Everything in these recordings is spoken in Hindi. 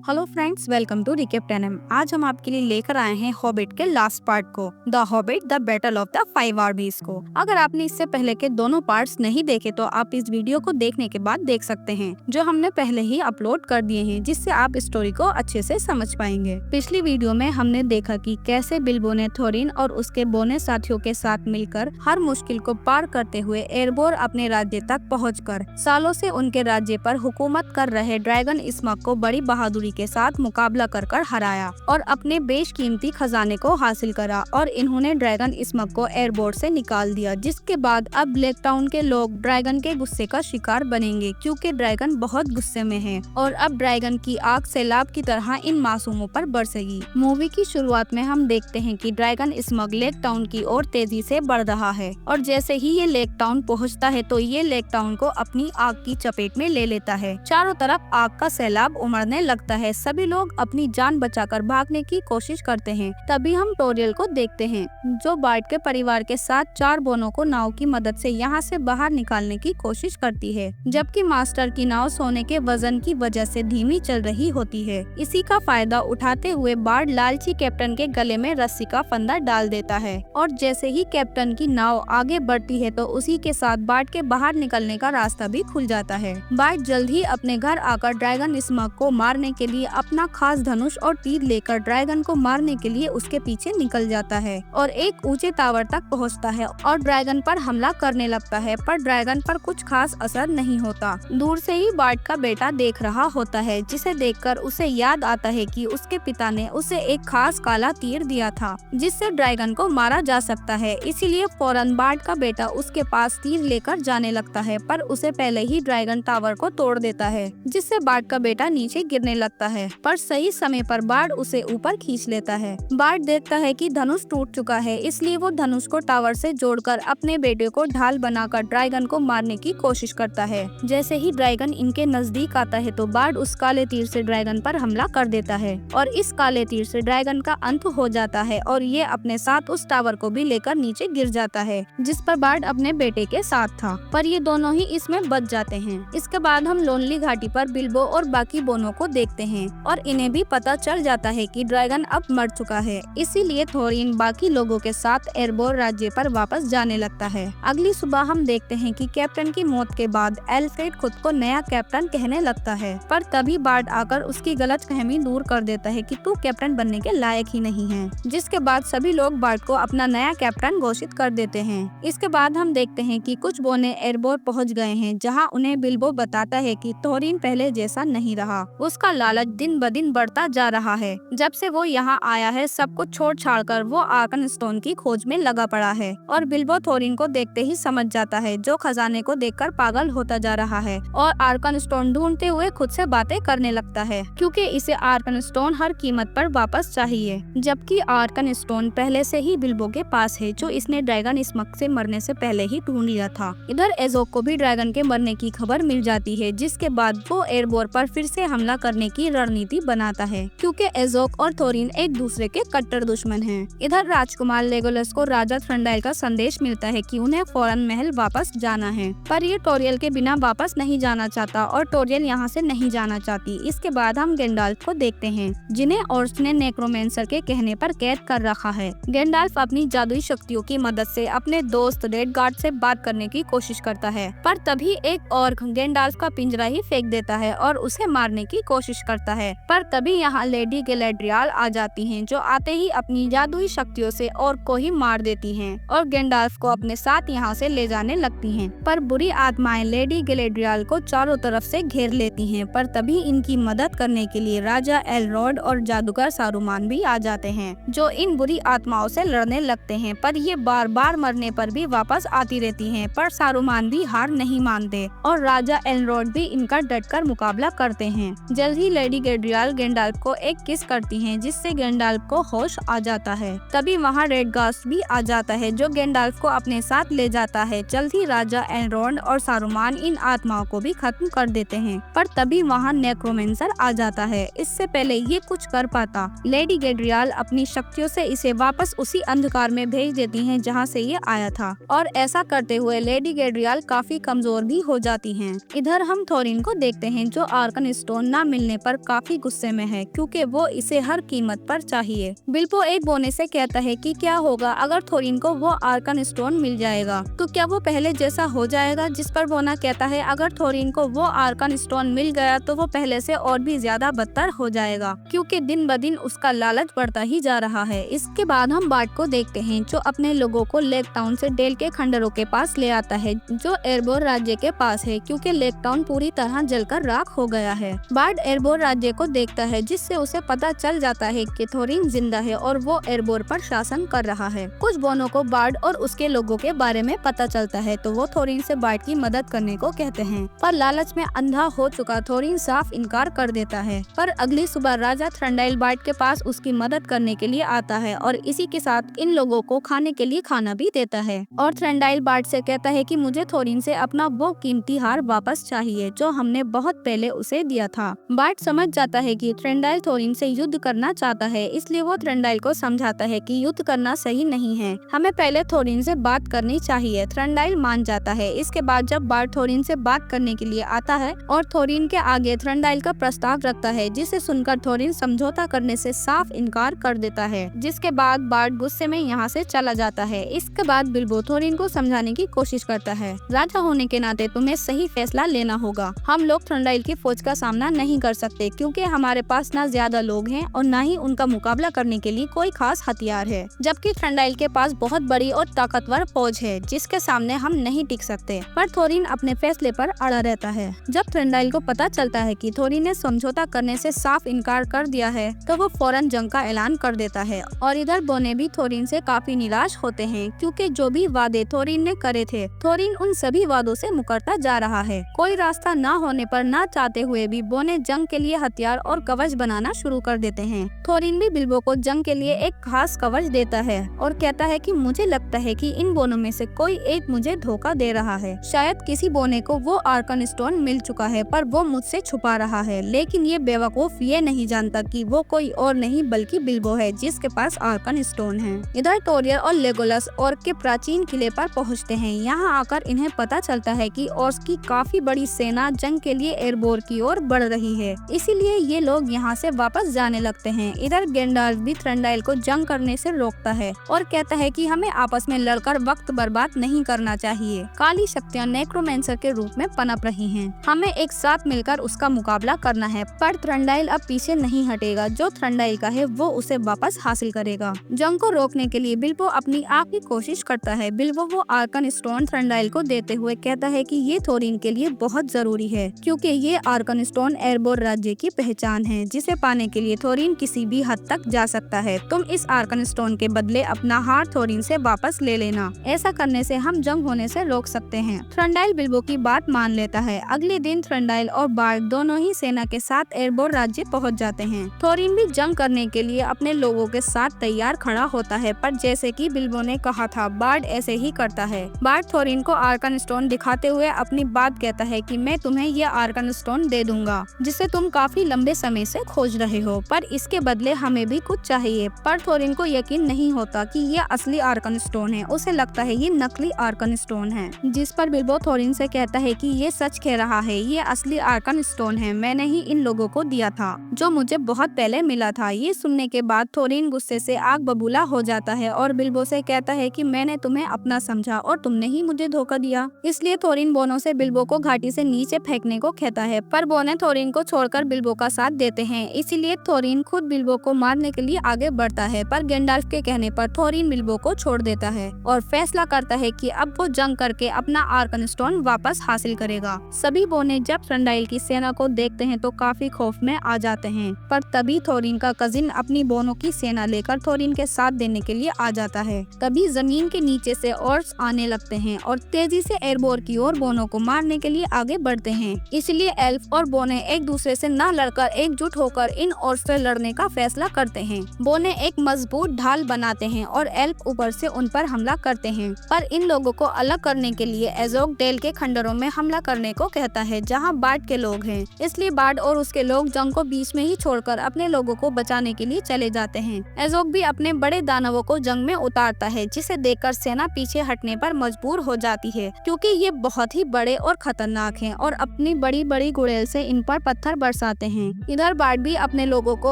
Hello friends, welcome to recap 10M। आज हम आपके लिए लेकर आए हैं हॉबिट के लास्ट पार्ट को, the hobbit the battle of the 5 आर्मीज को। अगर आपने इससे पहले के दोनों पार्ट्स नहीं देखे तो आप इस वीडियो को देखने के बाद देख सकते हैं, जो हमने पहले ही अपलोड कर दिए हैं, जिससे आप स्टोरी को अच्छे से समझ पाएंगे। पिछली वीडियो में हमने देखा कि कैसे बिल्बो ने थोरिन और उसके बोने साथियों के साथ मिलकर हर मुश्किल को पार करते हुए एरबोर अपने राज्य तक पहुँचकर सालों से उनके राज्य पर हुकूमत कर रहे ड्रैगन स्मग को बड़ी बहादुरी के साथ मुकाबला कर हराया और अपने बेशकीमती खजाने को हासिल करा, और इन्होंने ड्रैगन स्मग को एयरबोर्ड से निकाल दिया। जिसके बाद अब ब्लैक टाउन के लोग ड्रैगन के गुस्से का शिकार बनेंगे, क्योंकि ड्रैगन बहुत गुस्से में है और अब ड्रैगन की आग सैलाब की तरह इन मासूमों पर बरसेगी। मूवी की शुरुआत में हम देखते हैं कि ड्रैगन स्मग लेक टाउन की ओर तेजी से बढ़ रहा है, और जैसे ही ये लेक टाउन पहुँचता है तो ये लेक टाउन को अपनी आग की चपेट में ले लेता है। चारों तरफ आग का सैलाब उमड़ने लगता है। सभी लोग अपनी जान बचाकर भागने की कोशिश करते हैं। तभी हम टोरियल को देखते हैं, जो बार्ट के परिवार के साथ 4 बोनों को नाव की मदद से यहाँ से बाहर निकालने की कोशिश करती है, जबकि मास्टर की नाव सोने के वजन की वजह से धीमी चल रही होती है। इसी का फायदा उठाते हुए बार्ट लालची कैप्टन के गले में रस्सी का फंदा डाल देता है, और जैसे ही कैप्टन की नाव आगे बढ़ती है तो उसी के साथ बार्ट के बाहर निकलने का रास्ता भी खुल जाता है। बार्ट जल्द ही अपने घर आकर ड्रैगन स्मग को मारने के लिए अपना खास धनुष और तीर लेकर ड्रैगन को मारने के लिए उसके पीछे निकल जाता है और एक ऊंचे टावर तक पहुंचता है और ड्रैगन पर हमला करने लगता है, पर ड्रैगन पर कुछ खास असर नहीं होता। दूर से ही बार्ट का बेटा देख रहा होता है, जिसे देखकर उसे याद आता है कि उसके पिता ने उसे एक खास काला तीर दिया था, जिससे ड्रैगन को मारा जा सकता है। इसीलिए फौरन बार्ट का बेटा उसके पास तीर लेकर जाने लगता है, पर उसे पहले ही ड्रैगन टावर को तोड़ देता है, जिससे बार्ट का बेटा नीचे गिरने लगता है, पर सही समय पर बार्ट उसे ऊपर खींच लेता है। बार्ट देखता है कि धनुष टूट चुका है, इसलिए वो धनुष को टावर से जोड़कर अपने बेटे को ढाल बनाकर ड्रैगन को मारने की कोशिश करता है। जैसे ही ड्रैगन इनके नजदीक आता है तो बार्ट उस काले तीर से ड्रैगन पर हमला कर देता है, और इस काले तीर से ड्रैगन का अंत हो जाता है और ये अपने साथ उस टावर को भी लेकर नीचे गिर जाता है, जिस पर बार्ट अपने बेटे के साथ था, पर ये दोनों ही इसमें बच जाते हैं। इसके बाद हम लोनली घाटी पर बिल्बो और बाकी बोनों को देखते हैं, और इन्हें भी पता चल जाता है कि ड्रैगन अब मर चुका है। इसीलिए थोरिन बाकी लोगों के साथ एरबोर राज्य पर वापस जाने लगता है। अगली सुबह हम देखते हैं कि कैप्टन की मौत के बाद एल्फ्रेड खुद को नया कैप्टन कहने लगता है, पर तभी बार्ट आकर उसकी गलतफहमी दूर कर देता है कि तू कैप्टन बनने के लायक ही नहीं है। जिसके बाद सभी लोग बार्ट को अपना नया कैप्टन घोषित कर देते हैं। इसके बाद हम देखते हैं कि कुछ बोने एरबोर पहुँच गए हैं, जहाँ उन्हें बिल्बो बताता है कि थोरिन पहले जैसा नहीं रहा। उसका लालच दिन ब दिन बढ़ता जा रहा है। जब से वो यहाँ आया है, सब कुछ छोड़ छाड़ कर वो आर्कन स्टोन की खोज में लगा पड़ा है, और बिल्बो थोरिन को देखते ही समझ जाता है, जो खजाने को देखकर पागल होता जा रहा है और आर्कन स्टोन ढूंढते हुए खुद से बातें करने लगता है, क्योंकि इसे आर्कन स्टोन हर कीमत पर वापस चाहिए, जबकि आर्कन स्टोन पहले से ही बिल्बो के पास है, जो इसने ड्रैगन स्मग से मरने से पहले ही ढूंढ लिया था। इधर एजोक को भी ड्रैगन के मरने की खबर मिल जाती है, जिसके बाद वो एरबोर पर फिर से हमला करने की रणनीति बनाता है, क्योंकि एजोक और थोरिन एक दूसरे के कट्टर दुश्मन हैं। इधर राजकुमार लेगोलस को राजा थ्रंडाइल का संदेश मिलता है कि उन्हें फौरन महल वापस जाना है, पर ये टोरियल के बिना वापस नहीं जाना चाहता और टोरियल यहाँ से नहीं जाना चाहती। इसके बाद हम गैंडाल्फ को देखते हैं, जिन्हें ओर्स ने नेक्रोमेंसर के कहने पर कैद कर रखा है। गैंडाल्फ अपनी जादुई शक्तियों की मदद से अपने दोस्त रेडगार्ड से बात करने की कोशिश करता है, पर तभी एक ऑर्क गैंडाल्फ का पिंजरा ही फेंक देता है और उसे मारने की कोशिश करता है, पर तभी यहाँ लेडी गैलेड्रियल आ जाती हैं, जो आते ही अपनी जादुई शक्तियों से ऑर्क को ही मार देती हैं और गैंडाल्फ को अपने साथ यहाँ से ले जाने लगती हैं। पर बुरी आत्माएं लेडी गैलेड्रियल को चारों तरफ से घेर लेती हैं, पर तभी इनकी मदद करने के लिए राजा एलरोड और जादूगर सारुमान भी आ जाते हैं, जो इन बुरी आत्माओं से लड़ने लगते हैं, पर ये बार बार मरने पर भी वापस आती रहती हैं। पर सारुमान भी हार नहीं मानते और राजा एलरोड भी इनका डटकर मुकाबला करते हैं। जल्द ही लेडी गैलेड्रियल गैंडाल्फ को एक किस करती हैं, जिससे गैंडाल्फ को होश आ जाता है। तभी वहाँ रेडगास्ट भी आ जाता है, जो गैंडाल्फ को अपने साथ ले जाता है। जल्द ही राजा एलरोड और सारुमान इन आत्माओं को भी खत्म कर देते हैं, पर तभी वहाँ नेक्रोमेंसर आ जाता है। इससे पहले ये कुछ कर पाता, लेडी गैलेड्रियल अपनी शक्तियों से इसे वापस उसी अंधकार में भेज देती हैं जहाँ से ये आया था, और ऐसा करते हुए लेडी गैलेड्रियल काफी कमजोर भी हो जाती हैं। इधर हम थोरिन को देखते हैं, जो आर्कन स्टोन न मिलने पर पर काफी गुस्से में है क्योंकि वो इसे हर कीमत पर चाहिए। बिल्बो एक बोने से कहता है कि क्या होगा अगर थोरिन को वो आर्कन स्टोन मिल जाएगा, तो क्या वो पहले जैसा हो जाएगा। जिस पर बोना कहता है अगर थोरिन को वो आर्कन स्टोन मिल गया तो वो पहले से और भी ज्यादा बदतर हो जाएगा, क्योंकि दिन ब दिन उसका लालच बढ़ता ही जा रहा है। इसके बाद हम बार्ट को देखते हैं जो अपने लोगों को लेक टाउन से डेल के खंडरों के पास ले आता है जो एरबोर राज्य के पास है, क्योंकि लेक टाउन पूरी तरह जलकर राख हो गया है। बार्ट एरबोर राज्य को देखता है जिससे उसे पता चल जाता है कि थोरिन जिंदा है और वो एरबोर पर शासन कर रहा है। कुछ बोनों को बार्ट और उसके लोगों के बारे में पता चलता है तो वो थोरिन से बार्ट की मदद करने को कहते हैं, पर लालच में अंधा हो चुका थोरिन साफ इनकार कर देता है। पर अगली सुबह राजा थ्रंडाइल बार्ट के पास उसकी मदद करने के लिए आता है और इसी के साथ इन लोगों को खाने के लिए खाना भी देता है। और थ्रंडाइल बार्ट से कहता है कि मुझे थोरिन से अपना वो कीमती हार वापस चाहिए जो हमने बहुत पहले उसे दिया था। बार्ट समझ जाता है कि थ्रंडाइल थोरिन से युद्ध करना चाहता है, इसलिए वो थ्रंडाइल को समझाता है कि युद्ध करना सही नहीं है, हमें पहले थोरिन से बात करनी चाहिए। थ्रंडाइल मान जाता है। इसके बाद जब बार्ट थोरिन से बात करने के लिए आता है और थोरिन के आगे थ्रंडाइल का प्रस्ताव रखता है, जिसे सुनकर थोरिन समझौता करने से साफ इनकार कर देता है। जिसके बाद बार्ट गुस्से में यहाँ से चला जाता है। इसके बाद बिल्बो थोरिन को समझाने की कोशिश करता है, राजा होने के नाते तुम्हें सही फैसला लेना होगा। हम लोग थ्रंडाइल की फौज का सामना नहीं कर सकते क्योंकि हमारे पास न ज्यादा लोग हैं और न ही उनका मुकाबला करने के लिए कोई खास हथियार है, जबकि थ्रंडाइल के पास बहुत बड़ी और ताकतवर फौज है जिसके सामने हम नहीं टिक सकते। पर थोरिन अपने फैसले पर अड़ा रहता है। जब थ्रंडाइल को पता चलता है कि थोरिन ने समझौता करने से साफ इनकार कर दिया है तो वो फौरन जंग का ऐलान कर देता है। और इधर बोने भी थोरिन से काफी निराश होते हैं क्योंकि जो भी वादे थोरिन ने करे थे थोरिन उन सभी वादों से मुकरता जा रहा है। कोई रास्ता न होने पर न चाहते हुए भी बोने जंग के लिए हथियार और कवच बनाना शुरू कर देते हैं। थोरिन भी बिल्बो को जंग के लिए एक खास कवच देता है और कहता है कि मुझे लगता है कि इन बोनों में से कोई एक मुझे धोखा दे रहा है। शायद किसी बोने को वो आर्कन स्टोन मिल चुका है पर वो मुझसे छुपा रहा है, लेकिन ये बेवकूफ ये नहीं जानता कि वो कोई और नहीं बल्कि बिल्बो है जिसके पास आर्कन स्टोन है। इधर टोरियर और लेगोलस ऑर्क के प्राचीन किले पर पहुंचते हैं। यहाँ आकर इन्हें पता चलता है कि ऑर्क्स की काफी बड़ी सेना जंग के लिए एरबोर की ओर बढ़ रही है, इसीलिए ये लोग यहाँ से वापस जाने लगते हैं। इधर गेंडाल्फ भी थ्रंडाइल को जंग करने से रोकता है और कहता है कि हमें आपस में लड़कर वक्त बर्बाद नहीं करना चाहिए। काली शक्तियाँ नेक्रोमेंसर के रूप में पनप रही हैं, हमें एक साथ मिलकर उसका मुकाबला करना है। पर थ्रंडाइल अब पीछे नहीं हटेगा, जो थ्रंडाइल का है वो उसे वापस हासिल करेगा। जंग को रोकने के लिए बिल्बो अपनी आखिरी कोशिश करता है। बिल्बो वो आर्कन स्टोन थ्रंडाइल को देते हुए कहता है कि ये थोरिन के लिए बहुत जरूरी है क्योंकि ये आर्कन स्टोन एरबोर राज्य की पहचान है, जिसे पाने के लिए थोरिन किसी भी हद तक जा सकता है। तुम इस आर्कन स्टोन के बदले अपना हार थोरिन से वापस ले लेना, ऐसा करने से हम जंग होने से रोक सकते हैं। थ्रंडाइल बिल्बो की बात मान लेता है। अगले दिन थ्रंडाइल और बार्ट दोनों ही सेना के साथ एरबोर राज्य पहुंच जाते हैं। थोरिन भी जंग करने के लिए अपने लोगों के साथ तैयार खड़ा होता है, पर जैसे कि बिल्बो ने कहा था बार्ट ऐसे ही करता है। बार्ट थोरिन को आर्कन स्टोन दिखाते हुए अपनी बात कहता है कि मैं तुम्हें ये आर्कन स्टोन दे दूंगा जिसे तुम काफी लंबे समय से खोज रहे हो, पर इसके बदले हमें भी कुछ चाहिए। पर थोरिन को यकीन नहीं होता कि ये असली आर्कन स्टोन है, उसे लगता है ये नकली आर्कन स्टोन है। जिस पर बिल्बो थोरिन से कहता है कि ये सच कह रहा है, ये असली आर्कन स्टोन है, मैंने ही इन लोगों को दिया था जो मुझे बहुत पहले मिला था। ये सुनने के बाद थोरिन गुस्से से आग बबूला हो जाता है और बिल्बो से कहता है कि मैंने तुम्हें अपना समझा और तुमने ही मुझे धोखा दिया। इसलिए थोरिन बोनों से बिल्बो को घाटी से नीचे फेंकने को कहता है, पर बोने थोरिन को छोड़कर बिल्बो का साथ देते हैं। इसीलिए थोरिन खुद बिल्बो को मारने के लिए आगे बढ़ता है, पर गेंडाल्फ के कहने पर थोरिन बिल्बो को छोड़ देता है और फैसला करता है कि अब वो जंग करके अपना आर्कन स्टोन वापस हासिल करेगा। सभी बोने जब थ्रंडाइल की सेना को देखते हैं तो काफी खौफ में आ जाते हैं, पर तभी थोरिन का कजिन अपनी बोनों की सेना लेकर थोरिन के साथ देने के लिए आ जाता है। तभी जमीन के नीचे से ऑर्क्स आने लगते हैं और तेजी से एरबोर की ओर बोनों को मारने के लिए आगे बढ़ते हैं। इसलिए एल्फ और बोने एक दूसरे से न लड़कर एकजुट होकर इन ऑर्क्स से लड़ने का फैसला करते हैं। बोने एक मजबूत ढाल बनाते हैं और एल्फ ऊपर से उन पर हमला करते हैं, पर इन लोगों को अलग करने के लिए एजोग डेल के खंडरों में हमला करने को कहता है जहां बार्ट के लोग हैं। इसलिए बार्ट और उसके लोग जंग को बीच में ही छोड़कर अपने लोगों को बचाने के लिए चले जाते हैं। एजोग भी अपने बड़े दानवों को जंग में उतारता है, जिसे देखकर सेना पीछे हटने पर मजबूर हो जाती है क्योंकि ये बहुत ही बड़े और खतरनाक हैं और अपनी बड़ी बड़ी गुड़ैल से इन पर पत्थर बरसा वापस आते हैं। इधर बार्ट भी अपने लोगों को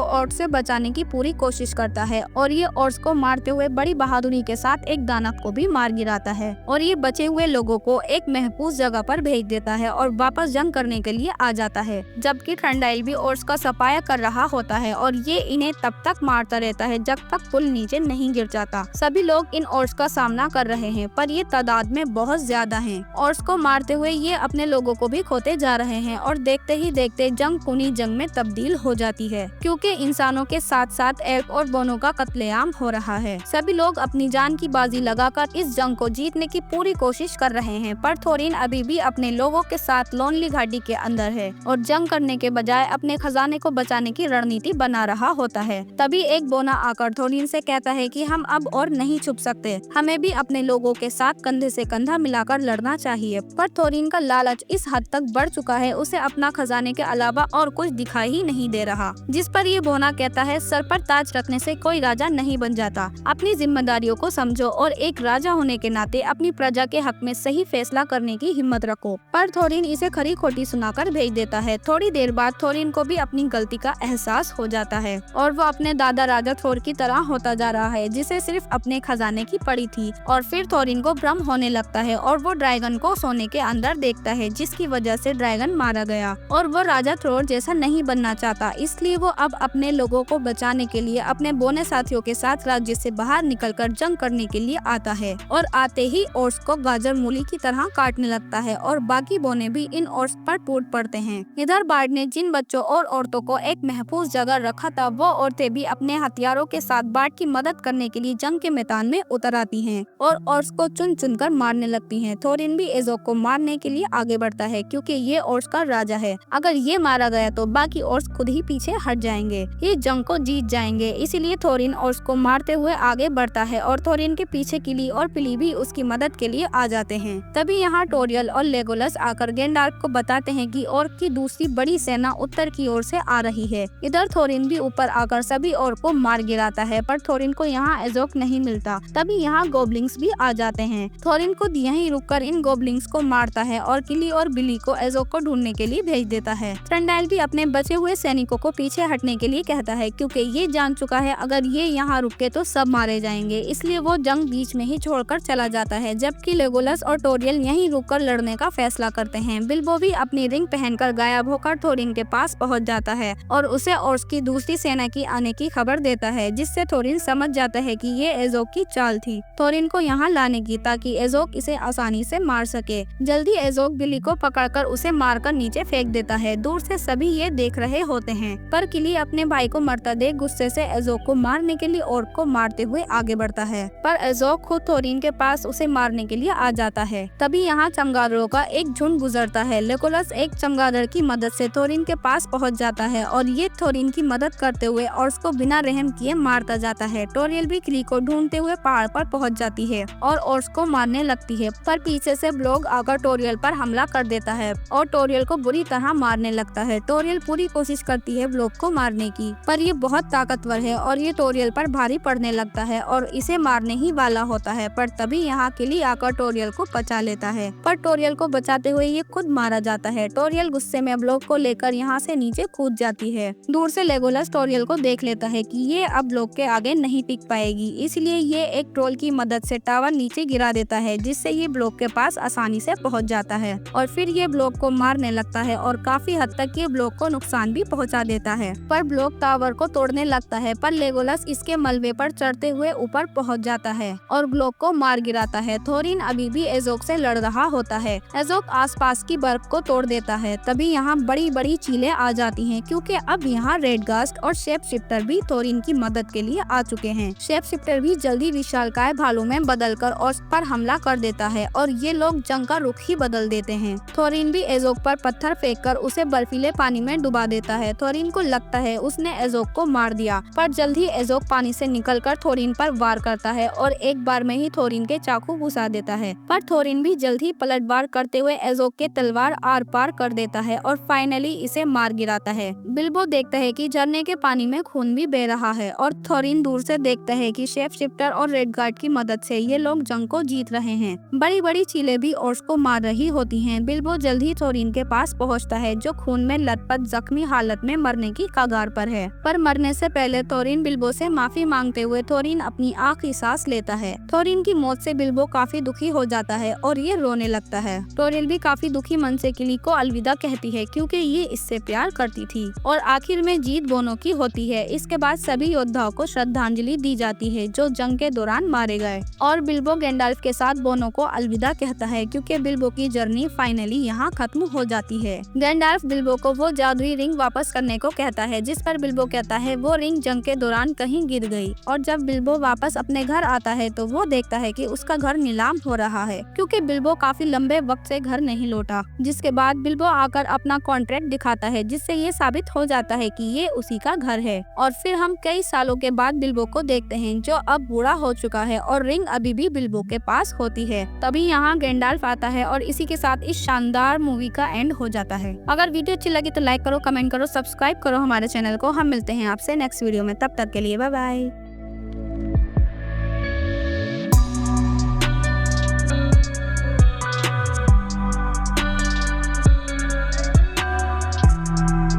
ऑर्क्स से बचाने की पूरी कोशिश करता है और ये ऑर्क्स को मारते हुए बड़ी बहादुरी के साथ एक दानव को भी मार गिराता है और ये बचे हुए लोगों को एक महफूज जगह पर भेज देता है और वापस जंग करने के लिए आ जाता है। जबकि थंडाइल भी ऑर्क्स का सफाया कर रहा होता है और ये इन्हें तब तक मारता रहता है जब तक पुल नीचे नहीं गिर जाता। सभी लोग इन ऑर्क्स का सामना कर रहे हैं पर ये तादाद में बहुत ज्यादा हैं। ऑर्क्स को मारते हुए ये अपने लोगों को भी खोते जा रहे हैं और देखते ही देखते जंग खूनी जंग में तब्दील हो जाती है, क्योंकि इंसानों के साथ साथ एल्फ और बोनो का कत्लेआम हो रहा है। सभी लोग अपनी जान की बाजी लगाकर इस जंग को जीतने की पूरी कोशिश कर रहे हैं, पर थोरिन अभी भी अपने लोगों के साथ लोनली घाटी के अंदर है और जंग करने के बजाय अपने खजाने को बचाने की रणनीति बना रहा होता है। तभी एक बोना आकर थोरिन से कहता है कि हम अब और नहीं छुप सकते, हमें भी अपने लोगों के साथ कंधे से कंधा मिलाकर लड़ना चाहिए। पर थोरिन का लालच इस हद तक बढ़ चुका है, उसे अपना खजाने के अलावा और कुछ दिखाई ही नहीं दे रहा। जिस पर ये बोना कहता है, सर पर ताज रखने से कोई राजा नहीं बन जाता, अपनी जिम्मेदारियों को समझो और एक राजा होने के नाते अपनी प्रजा के हक में सही फैसला करने की हिम्मत रखो। पर थोरिन इसे खरी खोटी सुनाकर भेज देता है। थोड़ी देर बाद थोरिन को भी अपनी गलती का एहसास हो जाता है और वो अपने दादा राजा थोर की तरह होता जा रहा है, जिसे सिर्फ अपने खजाने की पड़ी थी। और फिर थोरिन को भ्रम होने लगता है और वो ड्रैगन को सोने के अंदर देखता है, जिसकी वजह से ड्रैगन मारा गया। और वो राजा थोर जैसा नहीं बनना चाहता, इसलिए वो अब अपने लोगों को बचाने के लिए अपने बोने साथियों के साथ राज्य से बाहर निकलकर जंग करने के लिए आता है। और आते ही ऑर्क्स को गाजर मूली की तरह काटने लगता है और बाकी बोने भी इन ऑर्क्स पर टूट पड़ते हैं। इधर बार्ट ने जिन बच्चों और औरतों को एक महफूज जगह रखा था, वो औरतें भी अपने हथियारों के साथ बार्ट की मदद करने के लिए जंग के मैदान में उतर आती हैं और ऑर्क्स को चुन चुन कर मारने लगती हैं। थोरिन भी एजोक को मारने के लिए आगे बढ़ता है, क्योंकि ये ऑर्क्स का राजा है। अगर ये मारा गया तो बाकी ऑर्क्स खुद ही पीछे हट जाएंगे, ये जंग को जीत जाएंगे। इसीलिए थोरिन ऑर्क्स को मारते हुए आगे बढ़ता है और थोरिन के पीछे किली और पिली भी उसकी मदद के लिए आ जाते हैं। तभी यहाँ टोरियल और लेगोलस आकर गैंडाल्फ को बताते हैं कि ऑर्क की दूसरी बड़ी सेना उत्तर की ओर से आ रही है। इधर थोरिन भी ऊपर आकर सभी ऑर्क को मार गिराता है, पर थोरिन को यहाँ एजोक नहीं मिलता। तभी यहाँ गोबलिंग्स भी आ जाते हैं। थोरिन खुद यहीं रुककर इन गोबलिंग्स को मारता है और किली और बिली को एजोक को ढूंढने के लिए भेज देता है। थंडाइल भी अपने बचे हुए सैनिकों को पीछे हटने के लिए कहता है, क्योंकि ये जान चुका है अगर ये यहाँ रुके तो सब मारे जाएंगे, इसलिए वो जंग बीच में ही छोड़कर चला जाता है। जबकि लेगोलस और टोरियल यहीं रुककर लड़ने का फैसला करते हैं। बिल्बो भी अपनी रिंग पहनकर गायब होकर थोरिन के पास पहुंच जाता है और उसे ऑर्क्स की दूसरी सेना की आने की खबर देता है, जिससे थोरिन समझ जाता है कि ये एजोक की चाल थी, थोरिन को यहाँ लाने की, ताकि एजोक इसे आसानी से मार सके। जल्दी एजोक बिली को पकड़कर उसे मारकर नीचे फेंक देता है। दूर से सभी ये देख रहे होते हैं, पर किली अपने भाई को मरता देख गुस्से से एजोक को मारने के लिए ऑर्क को मारते हुए आगे बढ़ता है, पर एजोक खुद थोरिन के पास उसे मारने के लिए आ जाता है। तभी यहाँ चमगादड़ों का एक झुंड गुजरता है। लेगोलस एक चमगादड़ की मदद से थोरिन के पास पहुँच जाता है और ये थोरिन की मदद करते हुए ऑर्क्स को बिना रहम किए मारता जाता है। टोरियल भी किली को ढूंढते हुए पहाड़ पर पहुँच जाती है और ऑर्क्स को मारने लगती है, पर पीछे से ब्लॉग आकर टोरियल पर हमला कर देता है और टोरियल को बुरी तरह मारने लगता है। टोरियल पूरी कोशिश करती है ब्लॉग को मारने की, पर ये बहुत ताकतवर है और ये टोरियल पर भारी पड़ने लगता है और इसे मारने ही वाला होता है। पर तभी यहाँ किली आकर टोरियल को बचा लेता है, पर टोरियल को बचाते हुए ये खुद मारा जाता है। टोरियल गुस्से में ब्लॉग को लेकर यहाँ से नीचे कूद जाती है। दूर से लेगोलस टोरियल को देख लेता है कि ये अब ब्लॉग के आगे नहीं टिक पाएगी, इसलिए ये एक ट्रोल की मदद से टावर नीचे गिरा देता है, जिससे ये ब्लॉग के पास आसानी से पहुँच जाता है और फिर ये ब्लॉग को मारने लगता है और काफी हद तक ये ब्लॉग को नुकसान भी पहुँचा देता है। पर ब्लॉग टावर को तोड़ने लगता है, पर लेगोलस इसके मलबे पर चढ़ते हुए ऊपर पहुँच जाता है और ब्लॉग को मार गिराता है। थोरिन अभी भी एजोक से लड़ रहा होता है। एजोक आसपास की बर्फ को तोड़ देता है। तभी यहाँ बड़ी बड़ी चीलें आ जाती हैं, क्योंकि अब यहाँ रेडगास्ट और शेप शिफ्टर भी थोरिन की मदद के लिए आ चुके हैं। शेप शिफ्टर भी जल्दी विशालकाय भालू में बदलकर ऑर्क्स पर हमला कर देता है और ये लोग जंग का रुख ही बदल देते हैं। थोरिन भी एजोक पर पत्थर फेंककर उसे बर्फीले पानी में डुबा देता है। थोरिन को लगता है उसने एजोक को मार दिया, पर जल्द ही एजोक पानी से निकलकर थोरिन पर वार करता है और एक बार में ही थोरिन के चाकू घुसा देता है। पर थोरिन भी जल्द ही पलटवार करते हुए एजोक के तलवार आर पार कर देता है और फाइनली इसे मार गिराता है। बिल्बो देखता है कि झरने के पानी में खून भी बह रहा है और थोरिन दूर से देखता है कि शेप शिफ्टर और रेडगार्ड की मदद से ये लोग जंग को जीत रहे हैं। बड़ी बड़ी चीलें भी ऑर्क्स को मार रही होती हैं। बिल्बो जल्द ही थोरिन के पास पहुंचता है, जो खून में लथपथ लथपथ जख्मी हालत में मरने की कगार पर है। पर मरने से पहले थोरिन बिल्बो से माफी मांगते हुए थोरिन अपनी आखिरी सांस लेता है। थोरिन की मौत से बिल्बो काफी दुखी हो जाता है और ये रोने लगता है। टोरिल भी काफी दुखी मन से किली को अलविदा कहती है क्योंकि ये इससे प्यार करती थी। और आखिर में जीत बोनो की होती है। इसके बाद सभी योद्धाओं को श्रद्धांजलि दी जाती है जो जंग के दौरान मारे गए। और बिल्बो गैंडाल्फ के साथ बोनो को अलविदा कहता है क्योंकि बिल्बो की जर्नी फाइनली यहाँ खत्म हो जाती है। गैंडाल्फ बिल्बो को वो जादुई रिंग वापस करने को कहता है, जिस पर बिल्बो कहता है वो रिंग जंग के दौरान कहीं गिर गई। और जब बिल्बो वापस अपने घर आता है तो वो देखता है कि उसका घर नीलाम हो रहा है क्योंकि बिल्बो काफी लंबे वक्त से घर नहीं लौटा। जिसके बाद बिल्बो आकर अपना कॉन्ट्रैक्ट दिखाता है जिससे ये साबित हो जाता है कि ये उसी का घर है। और फिर हम कई सालों के बाद बिल्बो को देखते हैं जो अब बूढ़ा हो चुका है और रिंग अभी भी बिल्बो के पास होती है। तभी यहाँ गैंडाल्फ आता है और इसी के साथ इस शानदार मूवी का एंड हो जाता है। अगर वीडियो अच्छी लगी तो लाइक करो, कमेंट करो, सब्सक्राइब करो हमारे चैनल को। हम मिलते हैं आपसे नेक्स्ट वीडियो में, तब तक के लिए बाय बाय।